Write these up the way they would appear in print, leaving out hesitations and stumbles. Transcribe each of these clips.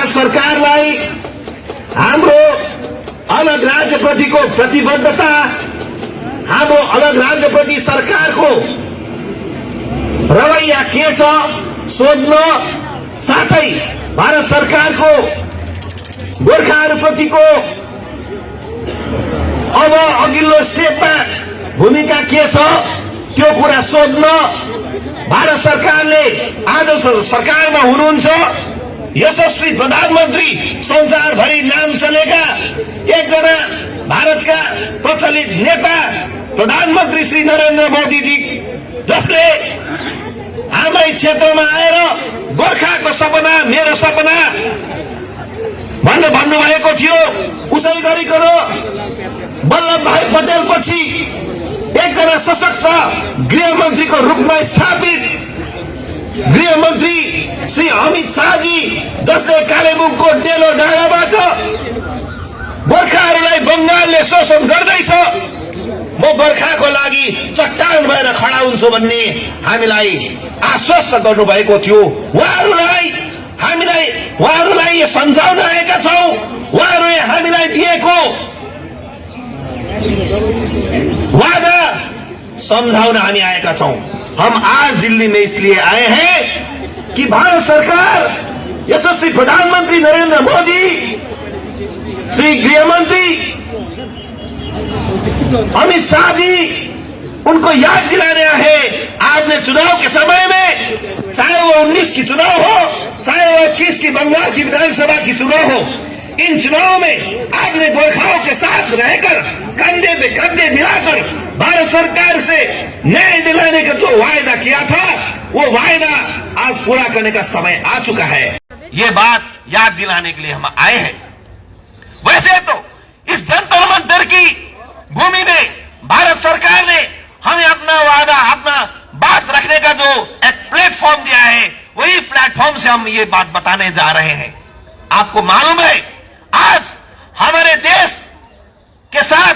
भारत सरकारलाई हाम्रो अलग राज्यप्रतिको प्रतिबद्धता, हाम्रो अलग राज्यप्रति सरकारको रवैया के छ सोध्न, साथै भारत सरकारको गोर्खाहरूप्रतिको अब अघिल्लो स्टेपमा भूमिका के छ त्यो कुरा सोध्न भारत सरकारले आज सरकारमा हुनुहुन्छ यशस्वी प्रधानमन्त्री, संसारभरि नाम चलेका एकजना भारतका प्रचलित नेता प्रधानमन्त्री श्री नरेन्द्र मोदीजी, जसले हाम्रै क्षेत्रमा आएर गोर्खाको सपना मेरो सपना भनेर भन्नुभएको थियो। उसै गरिकन वल्लभ भाई पटेल पछि एकजना सशक्त गृहमन्त्रीको रूपमा स्थापित गृहमन्त्री श्री अमित शाहजी, जसले कालेबुङको डेलो डाँडाबाट गोर्खाहरूलाई बंगालले शोषण गर्दैछ, म गोर्खाको लागि चट्टान भएर खडा हुन्छु भन्ने हामीलाई आश्वस्त गर्नुभएको थियो। उहाँहरूलाई सम्झाउन आएका छौं। उहाँहरूले हामीलाई दिएको वादा समझाउन हामी आएका छौं। हम आज दिल्ली में इसलिए आए हैं कि भारत सरकार, यशस्वी प्रधानमंत्री नरेंद्र मोदी, श्री गृहमंत्री अमित शाह जी, उनको याद दिलाने आए। आपने चुनाव के समय में, चाहे वो 19 की चुनाव हो, चाहे वो 21 की बंगाल की विधानसभा की चुनाव हो, इन चुनाव में आपने गोरखाओं के साथ रहकर कंधे पे कंधे मिलाकर भारत सरकार से न्याय दिलाने का जो वायदा किया था, वो वायदा आज पूरा करने का समय आ चुका है। ये बात याद दिलाने के लिए हम आए हैं। वैसे तो इस जंतर मंतर की भूमि में भारत सरकार ने हमें अपना वादा, अपना बात रखने का जो एक प्लेटफॉर्म दिया है, वही प्लेटफॉर्म से हम ये बात बताने जा रहे हैं। आपको मालूम है, आज हमारे देश के साथ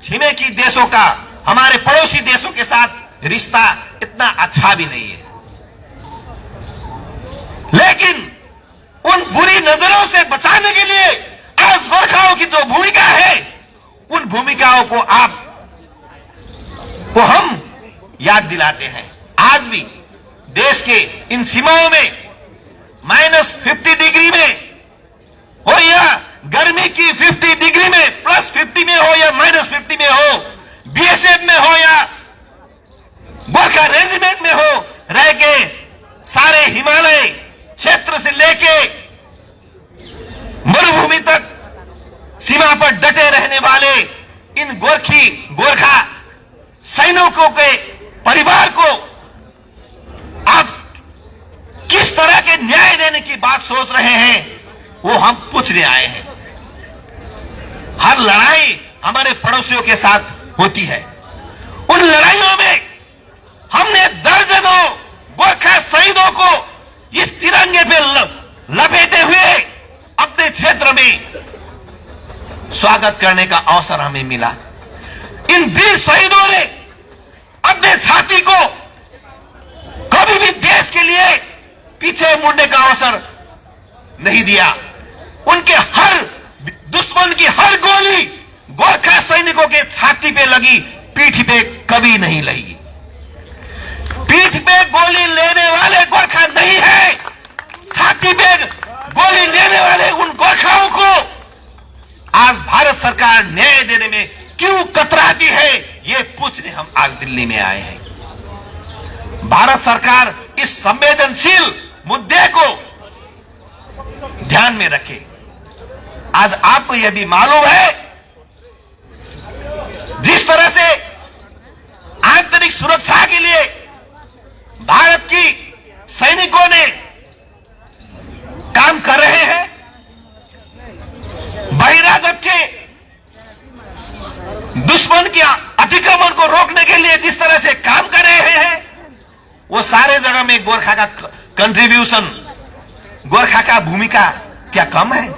छिमेकी देशों का, हमारे पड़ोसी देशों के साथ रिश्ता इतना अच्छा भी नहीं है, लेकिन उन बुरी नजरों से बचाने के लिए आज गोरखाओं की जो भूमिका है, उन भूमिकाओं को हम याद दिलाते हैं। आज भी देश के इन सीमाओं में -50 डिग्री में हो या गर्मी की 50 डिग्री में, +50 में हो या -50 में हो, बीएसएफ में हो या गोरखा रेजिमेंट में हो, रह के सारे हिमालय क्षेत्र से लेके मरुभूमि तक सीमा पर डटे रहने वाले इन गोरखा सैनिकों के परिवार को आप किस तरह के न्याय देने की बात सोच रहे हैं, वो हम पूछने आए हैं। हर लड़ाई हमारे पड़ोसियों के साथ होती है। उन लड़ाइयों में हमने दर्जनों गोरखा शहीदों को इस तिरंगे पे लपेटे हुए अपने क्षेत्र में स्वागत करने का अवसर हमें मिला। इन वीर शहीदों ने अपने छाती को कभी भी देश के लिए पीछे मुड़ने का अवसर नहीं दिया। उनके हर दुश्मन की हर गोली गोरखा सैनिकों के छाती पे लगी, पीठ पे कभी नहीं लगी। पीठ पे गोली लेने वाले गोरखा नहीं है, छाती पे गोली लेने वाले उन गोरखाओं को आज भारत सरकार न्याय देने में क्यों कतराती है, ये पूछने हम आज दिल्ली में आए हैं। भारत सरकार इस संवेदनशील मुद्दे को ध्यान में रखे। आज आपको यह भी मालूम है, जिस तरह से आंतरिक सुरक्षा के लिए भारत की सैनिकों ने काम कर रहे हैं, बहिरागत के दुश्मन के अतिक्रमण को रोकने के लिए जिस तरह से काम कर रहे हैं, वो सारे जगह में गोरखा का कंट्रीब्यूशन, गोरखा का भूमिका क्या कम है?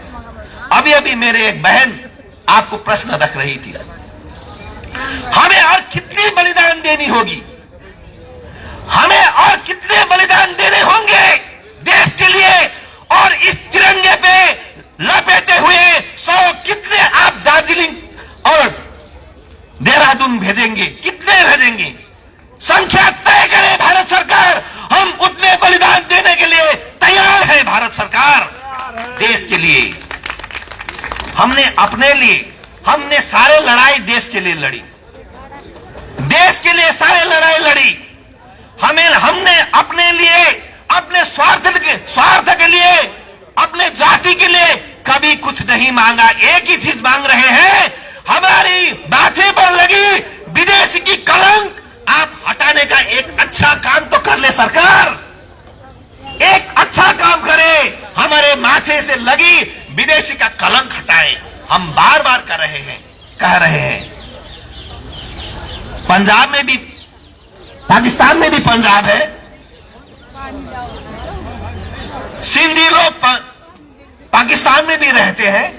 अभी अभी मेरे एक बहन आपको प्रश्न रख रही थी, हमें और कितनी बलिदान देनी होगी, हमें और कितने बलिदान देने होंगे देश के लिए, और इस तिरंगे पे देश के लिए, हमने अपने लिए, हमने सारे लड़ाई देश के लिए लड़ी, देश के लिए सारे लड़ाई लड़ी। हमने अपने लिए, अपने स्वार्थ के लिए, अपने जाति के लिए कभी कुछ नहीं मांगा। एक ही चीज मांग रहे हैं, हमारी माथे पर लगी विदेशी की कलंक आप हटाने का एक अच्छा काम तो कर ले सरकार, एक अच्छा काम करे, हमारे माथे से लगी विदेशी का कलंक हटाए। हम बार बार कह रहे हैं। पंजाब में भी, पाकिस्तान में भी पंजाब है, सिंधी लोग पाकिस्तान में भी रहते हैं,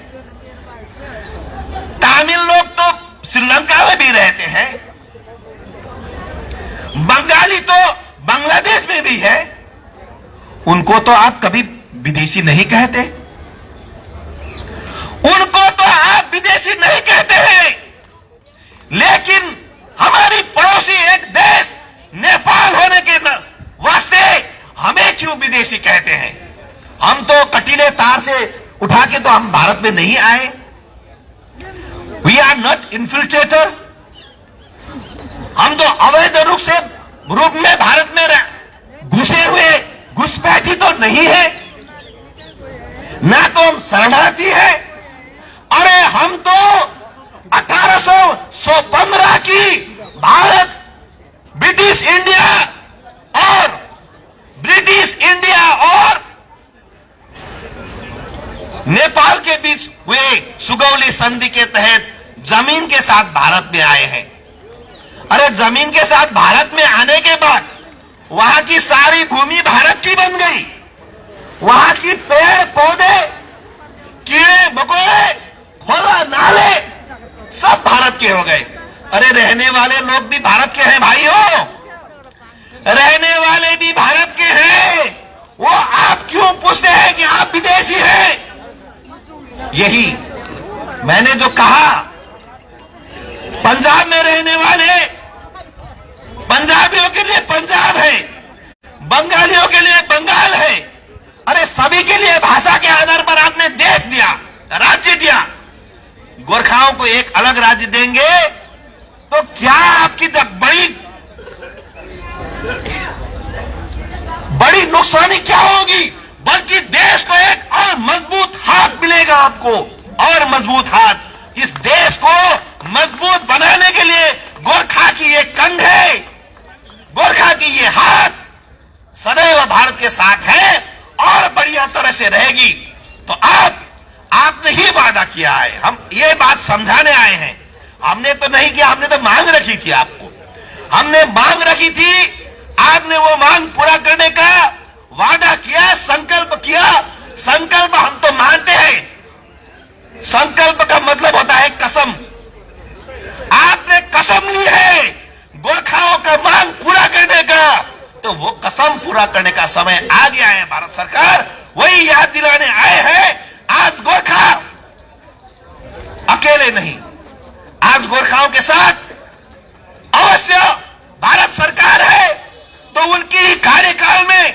तमिल लोग तो श्रीलंका में भी रहते हैं, बंगाली तो बांग्लादेश में भी है। उनको तो आप कभी विदेशी नहीं कहते, उनको तो आप विदेशी नहीं कहते हैं, लेकिन हमारी पड़ोसी एक देश नेपाल होने के वास्ते हमें क्यों विदेशी कहते हैं? हम तो कटीले तार से उठा के तो हम भारत में नहीं आए। We are not infiltrator. हम तो अवैध रूप में भारत में घुसे हुए घुसपैठी तो नहीं है, ना तो हम शरणार्थी है। अरे हम तो 1815 की भारत ब्रिटिश इंडिया और नेपाल के बीच हुए सुगौली संधि के तहत जमीन के साथ भारत में आए हैं। अरे जमीन के साथ भारत में आने के बाद वहां की सारी भूमि भारत की बन गई, वहां की पेड़ पौधे, कीड़े मकोड़े, खोला नाले सब भारत के हो गए। अरे रहने वाले लोग भी भारत के हैं भाइयों, रहने वाले भी भारत के हैं। वो आप क्यों पूछते हैं कि आप विदेशी हैं? यही मैंने जो कहा, पंजाब में रहने वाले पंजाबियों के लिए पंजाब है, बंगालियों के लिए बंगाल है। अरे सभी के लिए भाषा के आधार पर आपने देश दिया, राज्य दिया। गोरखाओं को एक अलग राज्य देंगे तो क्या आपकी जब बड़ी नुकसानी क्या होगी, बल्कि देश को एक और मजबूत हाथ मिलेगा आपको, और मजबूत हाथ। इस देश को मजबूत बनाने के लिए गोरखा की ये कंध है, गोरखा की ये हाथ सदैव भारत के साथ है और बढ़िया तरह से रहेगी। तो आपने ही वादा किया है, हम ये बात समझाने आए हैं। हमने तो नहीं किया, हमने तो मांग रखी थी आपको, हमने मांग रखी थी, आपने वो मांग पूरा करने का वादा किया, संकल्प किया। संकल्प हम तो मानते हैं, संकल्प का मतलब होता है कसम। आपने कसम ली है गोरखाओं का मांग पूरा करने का, तो वो कसम पूरा करने का समय आ गया है। भारत सरकार वही याद दिलाने आए हैं। आज गोरखा अकेले नहीं, आज गोरखाओं के साथ अवश्य भारत सरकार है। तो उनकी कार्यकाल में,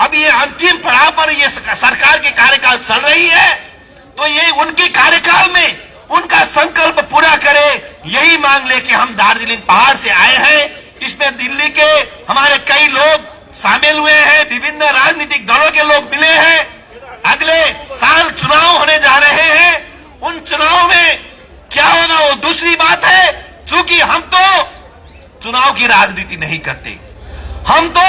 अब ये अंतिम पड़ाव पर ये सरकार की कार्यकाल चल रही है, तो ये उनकी कार्यकाल में उनका संकल्प पूरा करे, यही मांग लेके हम दार्जिलिंग पहाड़ से आए हैं। इसमें दिल्ली के हमारे कई लोग शामिल हुए हैं, विभिन्न राजनीतिक दलों के लोग मिले हैं। अगले साल चुनाव होने जा रहे हैं, उन चुनाव में क्या होगा वो दूसरी बात है। चूंकि हम तो चुनाव की राजनीति नहीं करते, हम तो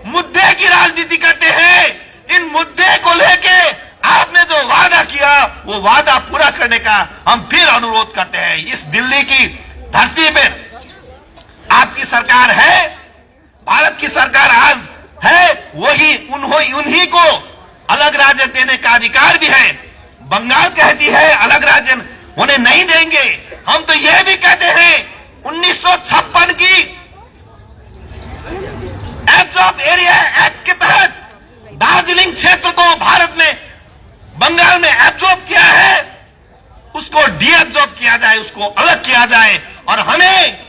मुद्दे की राजनीति करते हैं। इन मुद्दे को लेके आपने जो वादा किया, वो वादा पूरा करने का हम फिर अनुरोध करते हैं। इस दिल्ली की धरती पे आपकी सरकार है, भारत की सरकार आज है, वही उन्हीं को अलग राज्य देने का अधिकार भी है। बंगाल कहती है अलग राज्य उन्हें नहीं देंगे। हम तो यह भी कहते हैं 1956 की एब्जॉर्ब एरिया एक्ट के तहत दार्जिलिंग क्षेत्र को भारत में, बंगाल में एब्जॉर्ब किया है, उसको डीएब्जॉर्ब किया जाए, उसको अलग किया जाए। और हमें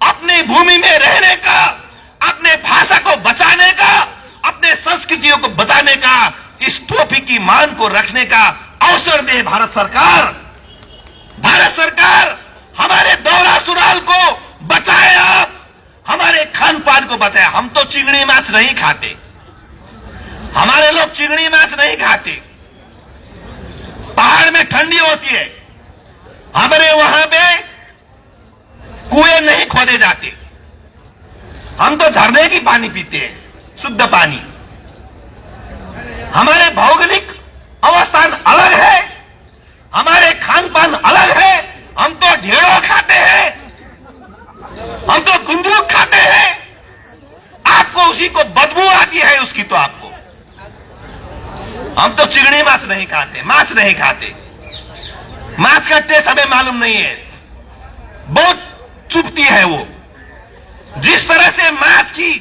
अपनी भूमि में रहने का, अपने भाषा को बचाने का, अपने संस्कृतियों को बताने का, इस टोपी की मान को रखने का अवसर दे भारत सरकार। भारत सरकार हमारे दौरा सुराल को बचाए, आप हमारे खान पान को बचाए। हम तो चिंगड़ी माछ नहीं खाते, हमारे लोग चिंगड़ी माछ नहीं खाते। पहाड़ में ठंडी होती है, हमारे वहां पे कुएं नहीं खोदे जाते, हम तो झरने की पानी पीते हैं, शुद्ध पानी। हमारे भौगोलिक अवस्थान अलग है, हमारे खान पान अलग है। हम तो ढेड़ो खाते हैं, हम तो गुंदरुक खाते हैं, आपको उसी को बदबू आती है उसकी। तो आपको, हम तो चिंगड़ी माछ नहीं खाते, माछ नहीं खाते। माछ का टेस्ट हमें मालूम नहीं है, बहुत चुभती है वो। जिस तरह से माछ की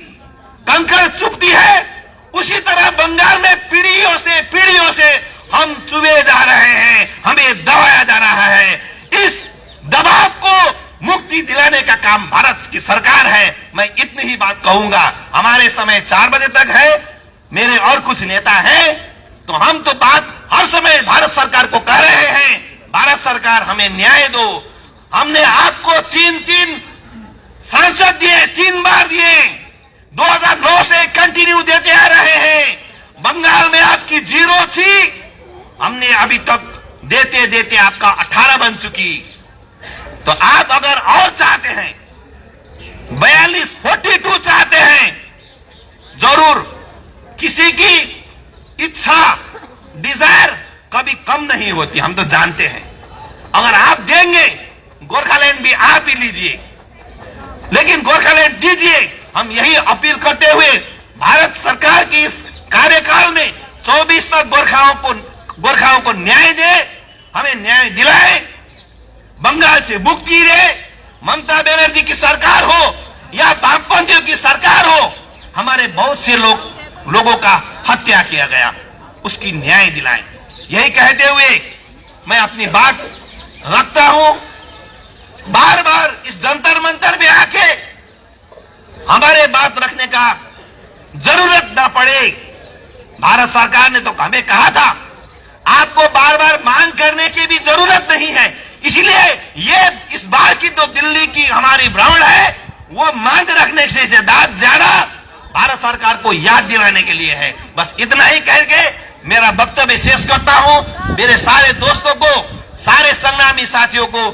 कंकड़ चुभती है, उसी तरह बंगाल में पीढ़ियों से हम चुभे जा रहे हैं, हमें दबाया जा रहा है। इस दबाव को मुक्ति दिलाने का काम भारत की सरकार है। मैं इतनी ही बात कहूंगा। हमारे समय 4 बजे तक है, मेरे और कुछ नेता हैं, तो हम तो बात हर समय भारत सरकार को कह रहे हैं, भारत सरकार हमें न्याय दो। हमने आपको 3 सांसद दिए, 3 बार दिए, 2009 से कंटिन्यू देते आ रहे हैं। बंगाल में आपकी 0 थी, हमने अभी तक देते देते आपका 18 बन चुकी। तो आप अगर और चाहते हैं, 42 चाहते हैं, जरूर किसी की इच्छा, डिजायर कभी कम नहीं होती, हम तो जानते हैं। अगर आप देंगे, गोरखालैंड भी आप ही लीजिए, लेकिन गोरखालैंड दीजिए। हम यही अपील करते हुए भारत सरकार की इस कार्यकाल में 24 तक गोरखाओं को न्याय दे, हमें न्याय दिलाए, बंगाल से मुक्ति दे। ममता बनर्जी की सरकार हो या वामपंथियों की सरकार हो, हमारे बहुत से लोगों का हत्या किया गया, उसकी न्याय दिलाएं। यही कहते हुए मैं अपनी बात रखता हूं। बार बार इस जंतर मंतर में आके हमारे बात रखने का जरूरत ना पड़े। भारत सरकार ने तो हमें कहा था, आपको बार बार मांग करने की भी जरूरत नहीं है। इसलिए ये इस बार की तो दिल्ली की हमारी भ्रमण है, वो मांग रखने से ज्यादा भारत सरकार को याद दिलाने के लिए है। बस इतना ही कह के मेरा वक्तव्य शेष करता हूं। मेरे सारे दोस्तों को, सारे संग्रामी साथियों को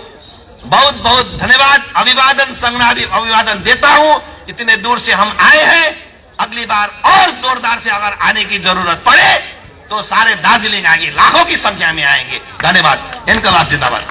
बहुत बहुत धन्यवाद, अभिवादन, संग्रामी अभिवादन देता हूं। इतने दूर से हम आए हैं, अगली बार और जोरदार से अगर आने की जरूरत पड़े तो सारे दार्जिलिंग आएंगे, लाखों की संख्या में आएंगे। धन्यवाद। इनकलाब जिंदाबाद।